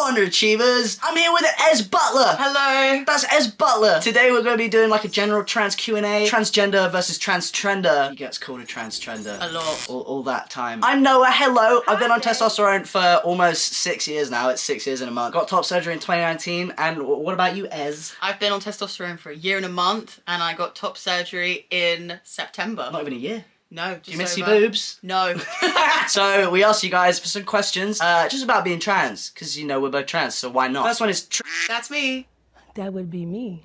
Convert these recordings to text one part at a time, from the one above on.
underachievers. I'm here with Ez Butler. Hello. That's Ez Butler. Today we're going to be doing like a general trans Q&A. Transgender versus Transgender. He gets called a Transgender. A lot. All that time. I'm Noah, hello. I've been on Hi. testosterone for almost 6 years now. It's 6 years in a month. Got top surgery in 2019. And what about you, Ez? I've been on testosterone for a year and a month, and I got top surgery in September. Not even a year. No, just Do you miss over. your boobs? No. So we asked you guys for some questions, just about being trans, because you know we're both trans, so why not? First one is That's me. That would be me.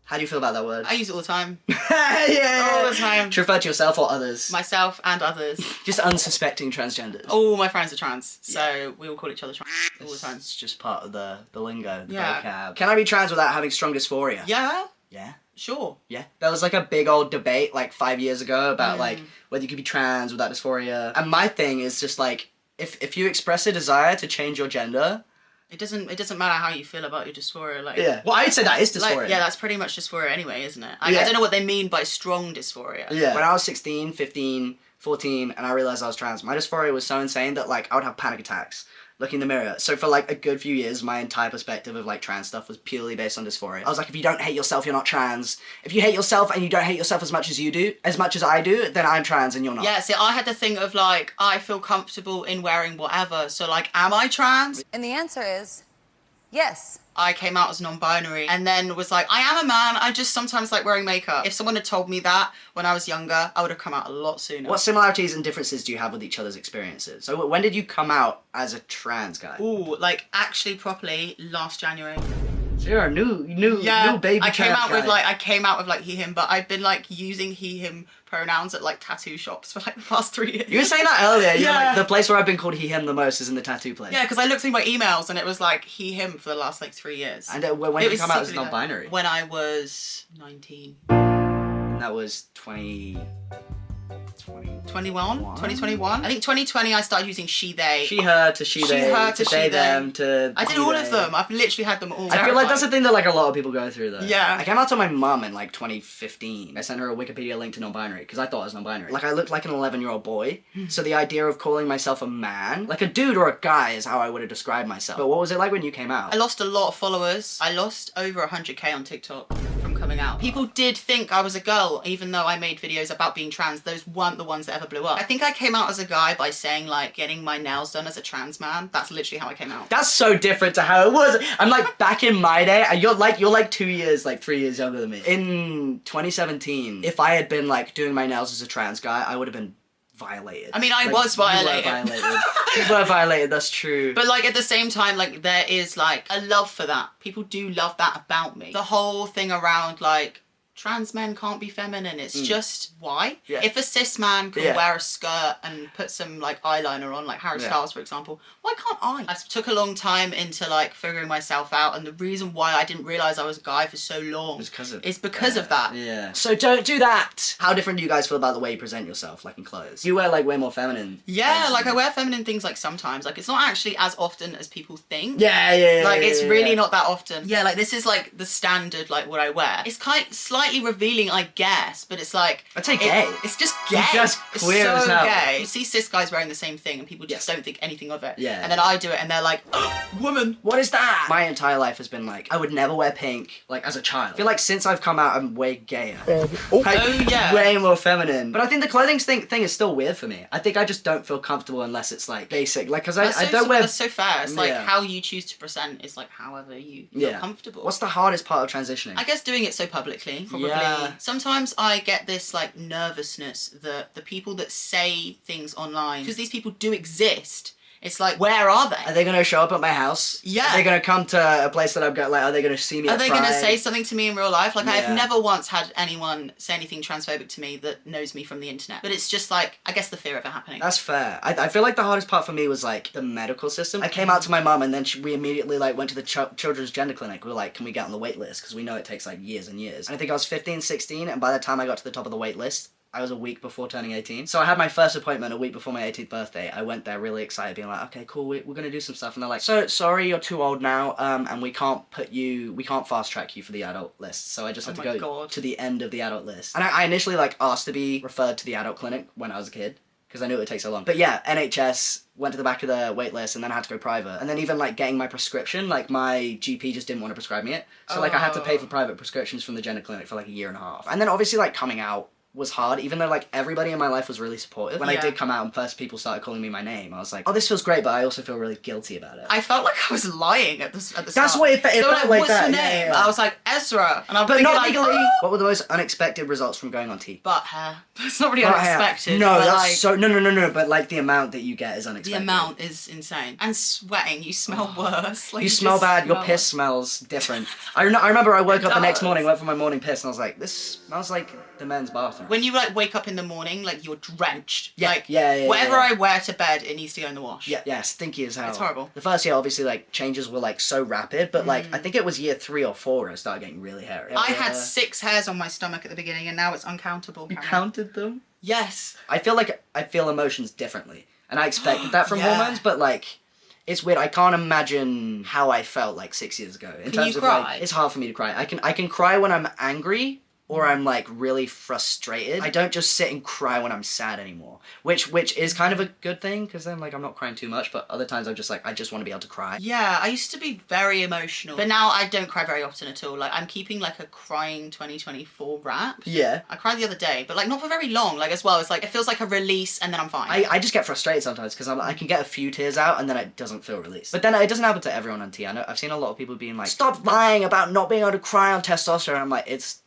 How do you feel about that word? I use it all the time. Yeah. All the time. To refer to yourself or others? Myself and others. Just unsuspecting transgenders. All my friends are trans, so we all call each other trans all the time. It's just part of the lingo, the Yeah. vocab. Can I be trans without having strong dysphoria? Yeah, Yeah? sure. Yeah. There was like a big old debate like 5 years ago about like whether you could be trans without dysphoria. And my thing is just like, if you express a desire to change your gender... It doesn't matter how you feel about your dysphoria. Like, Yeah. Well, I'd say that is dysphoria. Like, yeah, that's pretty much dysphoria anyway, isn't it? Yeah. I don't know what they mean by strong dysphoria. Yeah. When I was 16, 15, 14, and I realised I was trans, my dysphoria was so insane that, like, I would have panic attacks looking in the mirror. So for, like, a good few years, my entire perspective of, like, trans stuff was purely based on dysphoria. I was like, if you don't hate yourself, you're not trans. If you hate yourself and you don't hate yourself as much as you do, as much as I do, then I'm trans and you're not. Yeah, see, I had the thing of, like, I feel comfortable in wearing whatever. So, like, am I trans? And the answer is yes. I came out as non-binary and then was like, I am a man, I just sometimes like wearing makeup. If someone had told me that when I was younger, I would have come out a lot sooner. What similarities and differences do you have with each other's experiences? So when did you come out as a trans guy? Ooh, like actually properly last January. So you're a new baby I came trans out guy. with like he, him, but I've been like using he, him pronouns at like tattoo shops for like the past 3 years. You were saying that earlier. You're Yeah. like, the place where I've been called he, him the most is in the tattoo place. Yeah, because I looked through my emails and it was like he, him for the last like 3 years. And when did you come out as non-binary? When I was 19. And that was 2021? 2021? I think 2020 I started using she, they. She, her to she, they, her to to she, they, they. them, to I did he, all they. of them. I've literally had them all. I feel like that's the thing that like a lot of people go through though. Yeah. I came out to my mum in like 2015. I sent her a Wikipedia link to non-binary because I thought I was non-binary. Like I looked like an 11-year-old boy. So the idea of calling myself a man, like a dude or a guy is how I would have described myself. But what was it like when you came out? I lost a lot of followers. I lost over 100k on TikTok from coming out. People did think I was a girl, even though I made videos about being trans. Those weren't the ones that ever blew up. I think I came out as a guy by saying like getting my nails done as a trans man. That's literally how I came out. That's so different to how it was. I'm like back in my day, and you're like 2 years, like 3 years younger than me. In 2017, if I had been like doing my nails as a trans guy, I would have been violated. I mean, I Like, was violated. You were violated. You were violated, that's true. But like at the same time, like there is like a love for that. People do love that about me. The whole thing around like trans men can't be feminine. It's just why? Yeah. If a cis man can Yeah. wear a skirt and put some like eyeliner on, like Harry Styles for example, why can't I? I took a long time into like figuring myself out, and the reason why I didn't realise I was a guy for so long is because of that. Yeah. So don't do that. How different do you guys feel about the way you present yourself, like in clothes? You wear like way more feminine. Yeah, clothes like than I me. wear feminine things like sometimes. Like it's not actually as often as people think. Yeah. Like it's really yeah. not that often. Yeah, like this is like the standard like what I wear. It's kind slightly revealing, I guess, but it's like I'd say gay. It's just gay. You're just queer it's as so hell. gay. You see cis guys wearing the same thing and people just don't think anything of it. Yeah. And then I do it and they're like, oh, woman. What is that? My entire life has been like, I would never wear pink, like as a child. I feel like since I've come out, I'm way gayer. Like, Oh, yeah. Way more feminine. But I think the clothing thing is still weird for me. I think I just don't feel comfortable unless it's like basic. Like, cause I don't wear... That's so fair. It's like Yeah. how you choose to present is like however you feel comfortable. What's the hardest part of transitioning? I guess doing it so publicly, probably. Yeah. Sometimes I get this like nervousness that the people that say things online, because these people do exist, it's like, where are they? Are they gonna show up at my house? Yeah. Are they gonna come to a place that I've got, like, are they gonna see me Are at they going to Pride? say something to me in real life? Like, Yeah. I've never once had anyone say anything transphobic to me that knows me from the internet. But it's just like, I guess the fear of it happening. That's fair. I feel like the hardest part for me was like the medical system. I came out to my mum and then we immediately like went to the children's gender clinic. We were like, can we get on the wait list? Because we know it takes like years and years. And I think I was 15, 16, and by the time I got to the top of the wait list, I was a week before turning 18. So I had my first appointment a week before my 18th birthday. I went there really excited, being like, okay, cool, we're gonna do some stuff. And they're like, so, sorry, you're too old now, and we can't fast track you for the adult list. So I just had to go to the end of the adult list. And I initially like asked to be referred to the adult clinic when I was a kid, because I knew it would take so long. But yeah, NHS, went to the back of the wait list, and then I had to go private. And then even, like, getting my prescription, like, my GP just didn't want to prescribe me it. So, like, I had to pay for private prescriptions from the gender clinic for, like, a year and a half. And then, obviously, like, coming out was hard, even though, like, everybody in my life was really supportive. When I did come out and first people started calling me my name, I was like, oh, this feels great, but I also feel really guilty about it. I felt like I was lying at the start. That's what it felt like. What's your name? I was like, Ezra. And I'm but thinking, not like, legally. oh! What were the most unexpected results from going on T? Butt hair. That's not really Butt hair. unexpected. No, but, that's like, so... No, but, like, the amount that you get is unexpected. the amount is insane. And sweating. You smell worse. Like, you smell just bad, your smell piss smells different. I remember I woke up the next does. morning, went for my morning piss, and I was like, this smells like the men's bathroom. When you, like, wake up in the morning, like, you're drenched. Yeah, like, yeah, whatever I wear to bed, it needs to go in the wash. Yeah, stinky as hell. It's horrible. The first year, obviously, like, changes were, like, so rapid, but, like, I think it was year 3 or 4 where it started getting really hairy. I had 6 hairs on my stomach at the beginning, and now it's uncountable. You counted them? Yes. I feel emotions differently, and I expected that from Yeah. hormones, but, like, it's weird. I can't imagine how I felt, like, 6 years ago. In Can terms you of, cry? like, it's hard for me to cry. I can cry when I'm angry, or I'm, like, really frustrated. I don't just sit and cry when I'm sad anymore, which is kind of a good thing, because then, like, I'm not crying too much, but other times I'm just, like, I just want to be able to cry. Yeah, I used to be very emotional, but now I don't cry very often at all. Like, I'm keeping, like, a crying 2024 rap. Yeah. I cried the other day, but, like, not for very long. Like, as well, it's like, it feels like a release, and then I'm fine. I just get frustrated sometimes, because I can get a few tears out, and then it doesn't feel released. But then it doesn't happen to everyone on T. I know, I've seen a lot of people being like, stop lying about not being able to cry on testosterone. I'm like, it's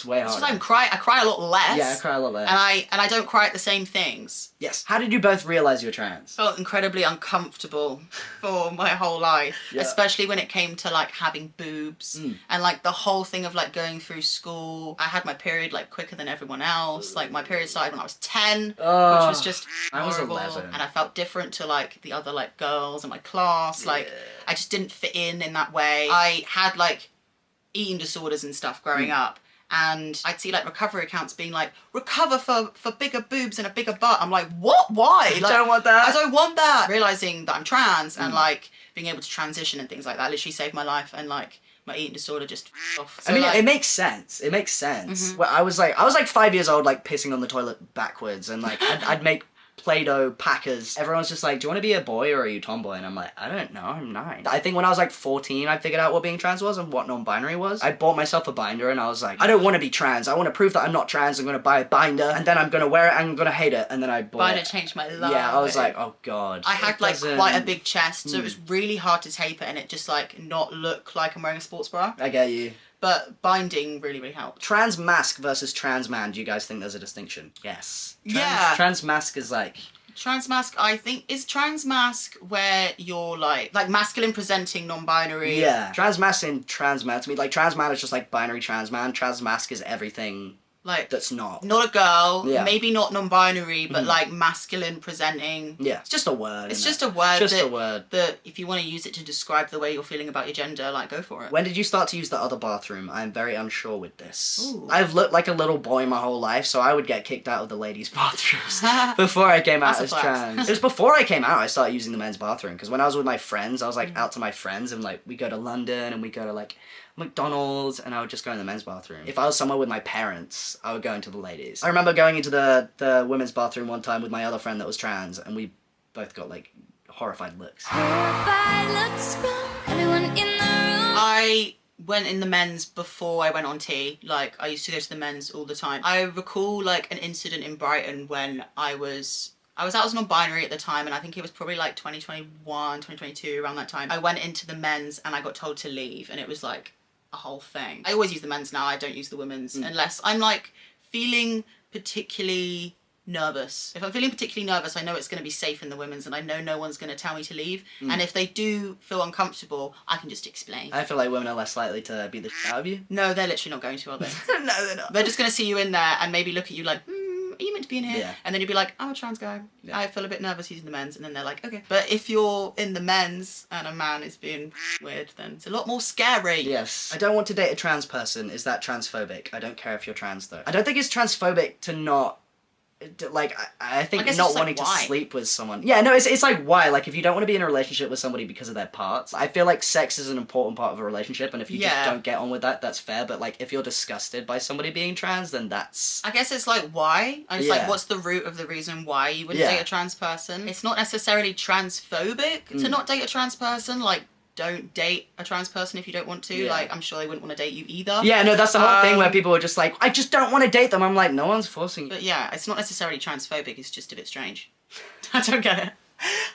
way harder. Sometimes I cry a lot less. Yeah, I cry a lot less. And I don't cry at the same things. Yes. How did you both realize you're trans? Felt incredibly uncomfortable for my whole life, Yeah. especially when it came to, like, having boobs and, like, the whole thing of, like, going through school. I had my period, like, quicker than everyone else. Like, my period started when I was 10, which was just I was horrible. 11. And I felt different to, like, the other, like, girls in my class. Like, I just didn't fit in that way. I had, like, eating disorders and stuff growing up. And I'd see, like, recovery accounts being like, recover for bigger boobs and a bigger butt. I'm like, what? Why? I Like, don't want that. I don't want that. Realising that I'm trans and, like, being able to transition and things like that literally saved my life. And, like, my eating disorder just off. So, I mean, like, it makes sense. It makes sense. Well, I was like 5 years old, like, pissing on the toilet backwards, and, like, I'd make Play-Doh packers. Everyone's just like, do you want to be a boy or are you tomboy? And I'm like, I don't know, I'm 9. I think when I was like 14, I figured out what being trans was and what non-binary was. I bought myself a binder and I was like, I don't want to be trans. I want to prove that I'm not trans. I'm going to buy a binder and then I'm going to wear it and I'm going to hate it. And then I bought binder it. changed my life. Yeah, I was like, oh god. I had, It like, doesn't- quite a big chest, so it was really hard to tape it and it just, like, not look like I'm wearing a sports bra. I get you. But binding really, really helped. Trans mask versus trans man, do you guys think there's a distinction? Yes. Yeah. Trans mask is like... Trans mask, I think, is trans mask where you're like masculine presenting non-binary. Yeah. Trans mask and trans man, to me, like, trans man is just like binary trans man. Trans mask is everything Like, that's not. not a girl, Yeah. maybe not non-binary, but like masculine presenting. Yeah. It's just a word. It's isn't just it? a word. Just that, a word. That if you want to use it to describe the way you're feeling about your gender, like, go for it. When did you start to use the other bathroom? I'm very unsure with this. Ooh. I've looked like a little boy my whole life, so I would get kicked out of the ladies' bathrooms before I came out That's as a flex. trans. It was before I came out I started using the men's bathroom, because when I was with my friends, I was like out to my friends and like we go to London and we go to like McDonald's and I would just go in the men's bathroom. If I was somewhere with my parents, I would go into the ladies. I remember going into the women's bathroom one time with my other friend that was trans and we both got like horrified looks. Horrified looks from everyone in the room. I went in the men's before I went on T. Like, I used to go to the men's all the time. I recall, like, an incident in Brighton when I was out as non-binary at the time, and I think it was probably like 2021, 2022, around that time. I went into the men's and I got told to leave, and it was like a whole thing. I always use the men's now, I don't use the women's unless I'm like feeling particularly nervous. If I'm feeling particularly nervous, I know it's going to be safe in the women's and I know no one's going to tell me to leave. And if they do feel uncomfortable, I can just explain. I feel like women are less likely to beat the shit out of you. No, they're literally not going to, are they? No, they're not. They're just going to see you in there and maybe look at you like, are you meant to be in here? Yeah. And then you'll be like, I'm a trans guy. Yeah. I feel a bit nervous using the men's. And then they're like, okay. But if you're in the men's and a man is being weird, then it's a lot more scary. Yes. I don't want to date a trans person. Is that transphobic? I don't care if you're trans though. I don't think it's transphobic to not like I think guess not it's like, wanting to why? sleep with someone. Yeah, no, it's like why? Like if you don't want to be in a relationship with somebody because of their parts, I feel like sex is an important part of a relationship, and if you just Yeah. don't get on with that, that's fair. But like if you're disgusted by somebody being trans, then that's I guess it's like why? And it's Yeah. like what's the root of the reason why you wouldn't Yeah. date a trans person? It's not necessarily transphobic to not date a trans person. Like, don't date a trans person if you don't want to. Yeah. Like, I'm sure they wouldn't want to date you either. yeah, no, that's the whole thing where people are just like, I just don't want to date them. I'm like, no one's forcing you. But yeah, it's not necessarily transphobic. It's just a bit strange. I don't get it.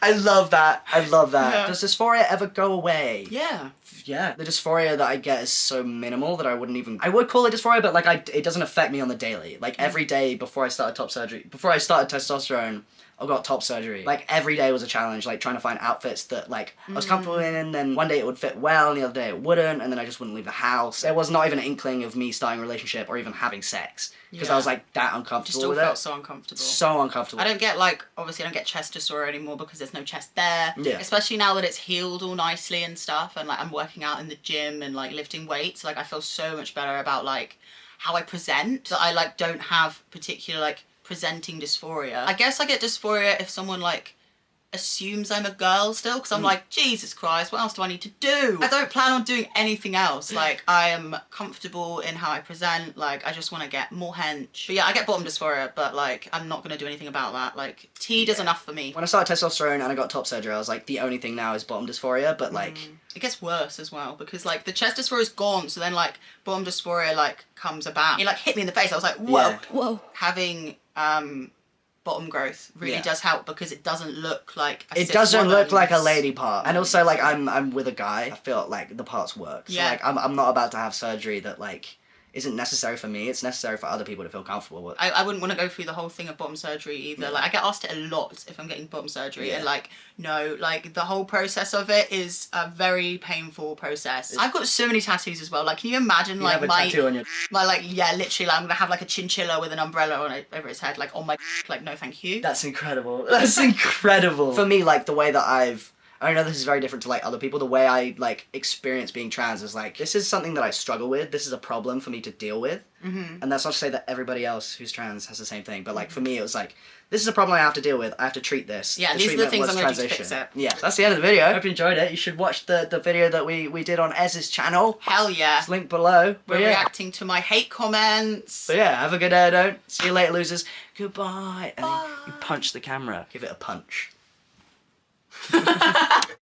I love that. I love that. Yeah. Does dysphoria ever go away? Yeah. Yeah. The dysphoria that I get is so minimal that I wouldn't even... I would call it dysphoria, but like it doesn't affect me on the daily. Like every day before I started before I started testosterone, I got top surgery. Like every day was a challenge, like trying to find outfits that like I was comfortable in, and then one day it would fit well and the other day it wouldn't, and then I just wouldn't leave the house. There was not even an inkling of me starting a relationship or even having sex because I was like that Just uncomfortable all with felt it. so uncomfortable. So uncomfortable. I don't get like, obviously I don't get chest dysphoria anymore because there's no chest there. Yeah. Especially now that it's healed all nicely and stuff, and like I'm working out in the gym and like lifting weights. Like I feel so much better about like how I present, that I like don't have particular like presenting dysphoria. I guess I get dysphoria if someone like assumes I'm a girl still, because I'm like, Jesus Christ, what else do I need to do? I don't plan on doing anything else. Like, I am comfortable in how I present. Like, I just want to get more hench. But yeah, I get bottom dysphoria, but like, I'm not going to do anything about that. Like, T does enough for me. When I started testosterone and I got top surgery, I was like, the only thing now is bottom dysphoria, but like... It gets worse as well, because like the chest dysphoria is gone, so then like bottom dysphoria like comes about. It like hit me in the face. I was like, whoa. Yeah. Whoa. Having bottom growth really Yeah. does help, because it doesn't look like a It cis doesn't look like a woman's- lady part. And also, like, I'm with a guy. I feel like the parts work. So, Yeah. like, I'm not about to have surgery that, like, isn't necessary for me. It's necessary for other people to feel comfortable with. I wouldn't want to go through the whole thing of bottom surgery either. Like, I get asked it a lot if I'm getting bottom surgery, and like, no, like the whole process of it is a very painful process. I've got so many tattoos as well. Like, can you imagine You like have a my tattoo on your... like, yeah, literally, like, I'm gonna have like a chinchilla with an umbrella on it over its head, like on my like, no, thank you. That's incredible. That's incredible. For me, like, the way that I know this is very different to, like, other people. The way I, like, experience being trans is, like, this is something that I struggle with. This is a problem for me to deal with. Mm-hmm. And that's not to say that everybody else who's trans has the same thing. But, like, for me, it was, like, this is a problem I have to deal with. I have to treat this. Yeah, these are the things I'm gonna do to fix it. Yeah, that's the end of the video. Hope you enjoyed it. You should watch the video that we did on Ez's channel. Hell yeah. It's linked below. We're reacting to my hate comments. So yeah, have a good day, don't. See you later, losers. Goodbye. And then you punch the camera. Give it a punch.